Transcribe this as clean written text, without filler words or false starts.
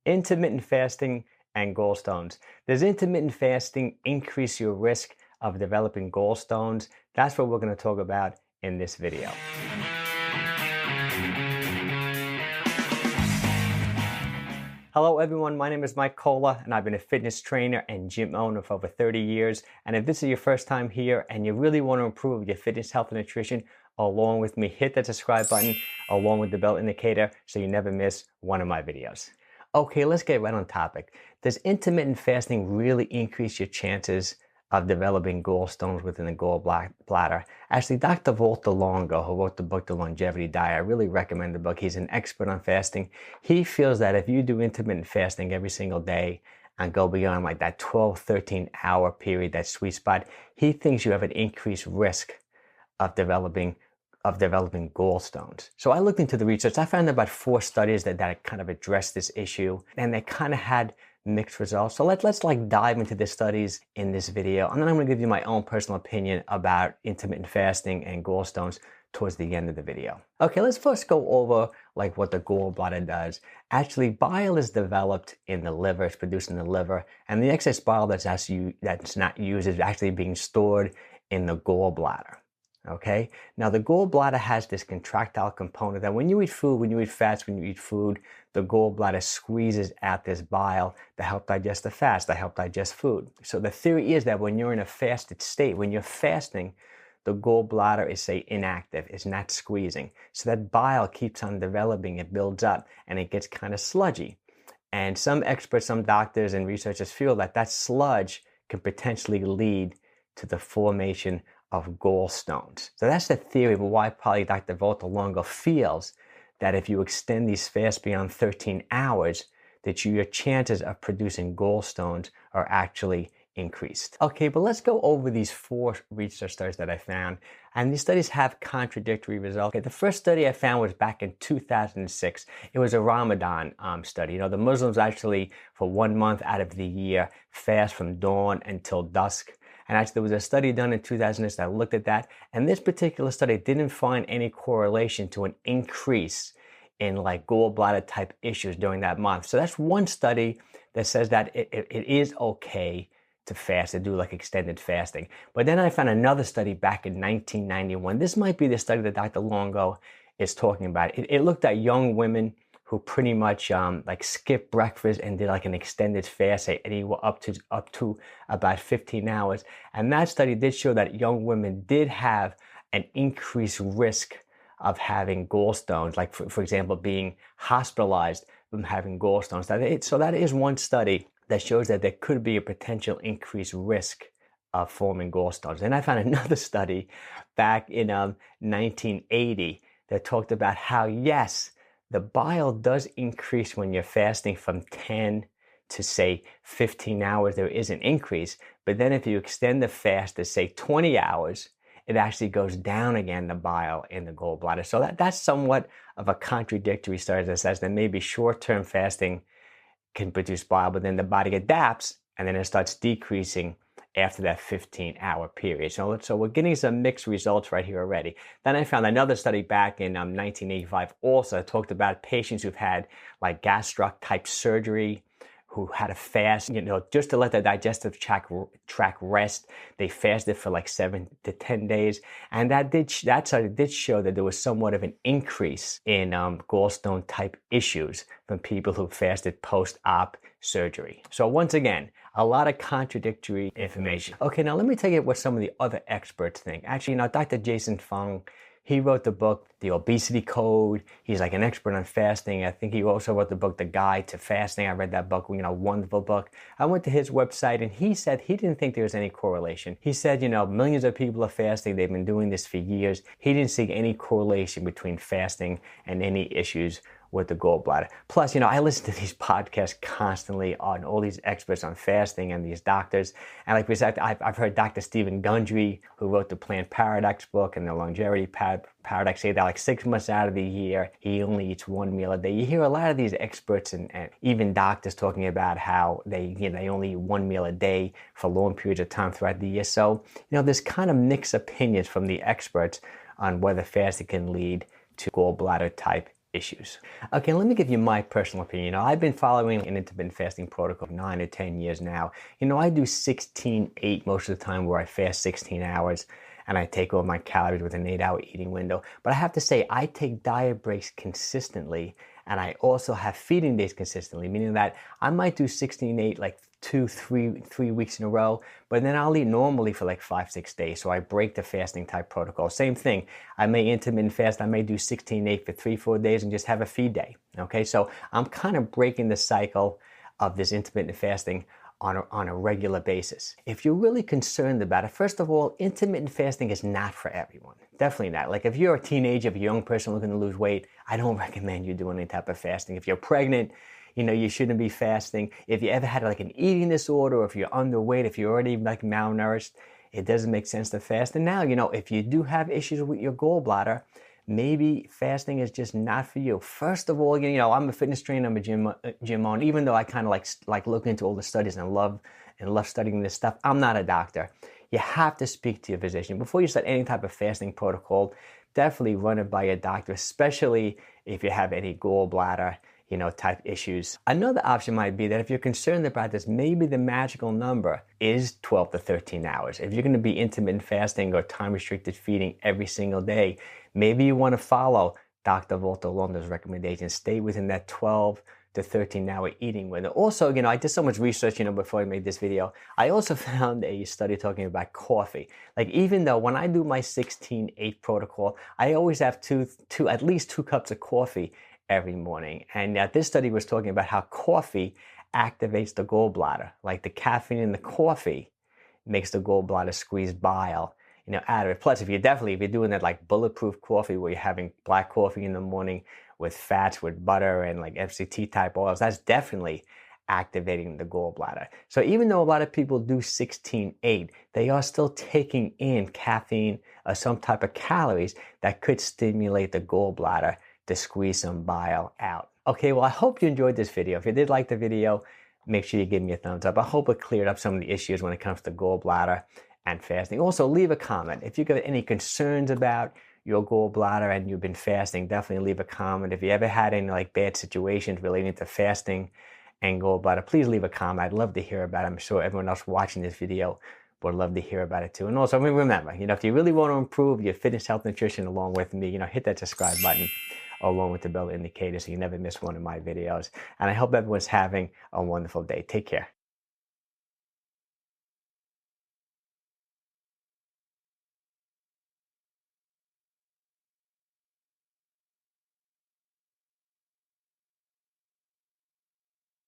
Intermittent fasting and gallstones. Does intermittent fasting increase your risk of developing gallstones? That's what we're going to talk about in this video. Hello everyone, my name is 𝙒𝘾𝙃𝙏 and I've been a fitness trainer and gym owner for over 30 years. And if this is your first time here and you really want to improve your fitness, health, and nutrition along with me, hit that subscribe button along with the bell indicator so you never miss one of my videos. Okay, let's get right on topic. Does intermittent fasting really increase your chances of developing gallstones within the gallbladder? Actually, Dr. Valter Longo, who wrote the book, The Longevity Diet, I really recommend the book. He's an expert on fasting. He feels that if you do intermittent fasting every single day and go beyond like that 12, 13 hour period, that sweet spot, he thinks you have an increased risk of developing gallstones. So I looked into the research. I found about 4 studies that kind of addressed this issue, and they kind of had mixed results. So let's like dive into the studies in this video, and then I'm going to give you my own personal opinion about intermittent fasting and gallstones towards the end of the video. Okay, let's first go over like what the gallbladder does. Actually, bile is developed in the liver, it's produced in the liver, and the excess bile that's not used is actually being stored in the gallbladder. Okay, now the gallbladder has this contractile component that when you eat food, when you eat fats, when you eat food, the gallbladder squeezes out this bile to help digest the fats, to help digest food. So the theory is that when you're in a fasted state, when you're fasting, the gallbladder is, say, inactive, it's not squeezing. So that bile keeps on developing, it builds up, and it gets kind of sludgy. And some experts, some doctors and researchers feel that that sludge can potentially lead to the formation of gallstones. So that's the theory of why probably Dr. Valter Longo feels that if you extend these fasts beyond 13 hours, that your chances of producing gallstones are actually increased. Okay, but let's go over these 4 research studies that I found. And these studies have contradictory results. Okay, the first study I found was back in 2006. It was a Ramadan study. You know, the Muslims actually, for 1 month out of the year, fast from dawn until dusk. And actually, there was a study done in 2006 that looked at that. And this particular study didn't find any correlation to an increase in like gallbladder type issues during that month. So that's one study that says that it is okay to fast, to do like extended fasting. But then I found another study back in 1991. This might be the study that Dr. Longo is talking about. It looked at young women who pretty much like skipped breakfast and did like an extended fast, say anywhere up to about 15 hours. And that study did show that young women did have an increased risk of having gallstones, like for example, being hospitalized from having gallstones. So that is one study that shows that there could be a potential increased risk of forming gallstones. And I found another study back in 1980 that talked about how, yes, the bile does increase when you're fasting from 10 to say 15 hours. There is an increase, but then if you extend the fast to say 20 hours, it actually goes down again, the bile in the gallbladder. So that's somewhat of a contradictory study that says that maybe short-term fasting can produce bile, but then the body adapts and then it starts decreasing after that 15-hour period. So we're getting some mixed results right here already. Then I found another study back in 1985 also talked about patients who've had like gastric type surgery, who had a fast, you know, just to let the digestive tract rest. They fasted for like 7 to 10 days. And that study did show that there was somewhat of an increase in gallstone type issues from people who fasted post-op surgery. So once again, a lot of contradictory information. Okay, now let me tell you what some of the other experts think. Actually, you know, Dr. Jason Fung, he wrote the book, The Obesity Code. He's like an expert on fasting. I think he also wrote the book, The Guide to Fasting. I read that book, you know, wonderful book. I went to his website and he said he didn't think there was any correlation. He said, you know, millions of people are fasting. They've been doing this for years. He didn't see any correlation between fasting and any issues with the gallbladder. Plus, you know, I listen to these podcasts constantly on all these experts on fasting and these doctors. And like we said, I've heard Dr. Skipping Breakfast, who wrote the Plant Paradox book and the Longevity Paradox, say that like 6 months out of the year, he only eats 1 meal a day. You hear a lot of these experts and even doctors talking about how they only eat 1 meal a day for long periods of time throughout the year. So, you know, there's kind of mixed opinions from the experts on whether fasting can lead to gallbladder type issues. Okay, let me give you my personal opinion. You know, I've been following an intermittent fasting protocol for 9 or 10 years now. You know, I do 16-8 most of the time, where I fast 16 hours and I take all my calories with an 8-hour eating window. But I have to say, I take diet breaks consistently, and I also have feeding days consistently, meaning that I might do 16-8 like 3 weeks in a row, but then I'll eat normally for like 5-6 days. So I break the fasting type protocol. Same thing. I may intermittent fast. I may do 16-8 for 3-4 days and just have a feed day. Okay, so I'm kind of breaking the cycle of this intermittent fasting on a regular basis. If you're really concerned about it, first of all, intermittent fasting is not for everyone. Definitely not. Like if you're a teenager, if you're a young person looking to lose weight, I don't recommend you doing any type of fasting. If you're pregnant, you know, you shouldn't be fasting. If you ever had like an eating disorder, or if you're underweight, if you're already like malnourished, it doesn't make sense to fast. And now, you know, if you do have issues with your gallbladder, maybe fasting is just not for you. First of all, you know, I'm a fitness trainer, I'm a gym owner. Even though I kind of like looking into all the studies and love studying this stuff, I'm not a doctor. You have to speak to your physician before you start any type of fasting protocol. Definitely run it by your doctor, especially if you have any gallbladder, you know, type issues. Another option might be that if you're concerned about this, maybe the magical number is 12 to 13 hours. If you're going to be intermittent fasting or time restricted feeding every single day, maybe you want to follow Dr. Valter Longo's recommendations. Stay within that 12 to 13-hour eating window. Also, you know, I did so much research, you know, before I made this video. I also found a study talking about coffee. Like, even though when I do my 16-8 protocol, I always have at least 2 cups of coffee every morning. And this study was talking about how coffee activates the gallbladder. Like the caffeine in the coffee makes the gallbladder squeeze bile, you know, out of it. Plus, if you're doing that like bulletproof coffee, where you're having black coffee in the morning with fats, with butter and like MCT type oils, that's definitely activating the gallbladder. So even though a lot of people do 16-8, they are still taking in caffeine or some type of calories that could stimulate the gallbladder to squeeze some bile out. Okay, well, I hope you enjoyed this video. If you did like the video, make sure you give me a thumbs up. I hope it cleared up some of the issues when it comes to gallbladder and fasting. Also, leave a comment. If you've got any concerns about your gallbladder and you've been fasting, definitely leave a comment. If you ever had any like bad situations relating to fasting and gallbladder, please leave a comment. I'd love to hear about it. I'm sure everyone else watching this video would love to hear about it too. And also, remember, you know, if you really want to improve your fitness, health, nutrition along with me, you know, hit that subscribe button along with the bell indicator so you never miss one of my videos. And I hope everyone's having a wonderful day. Take care.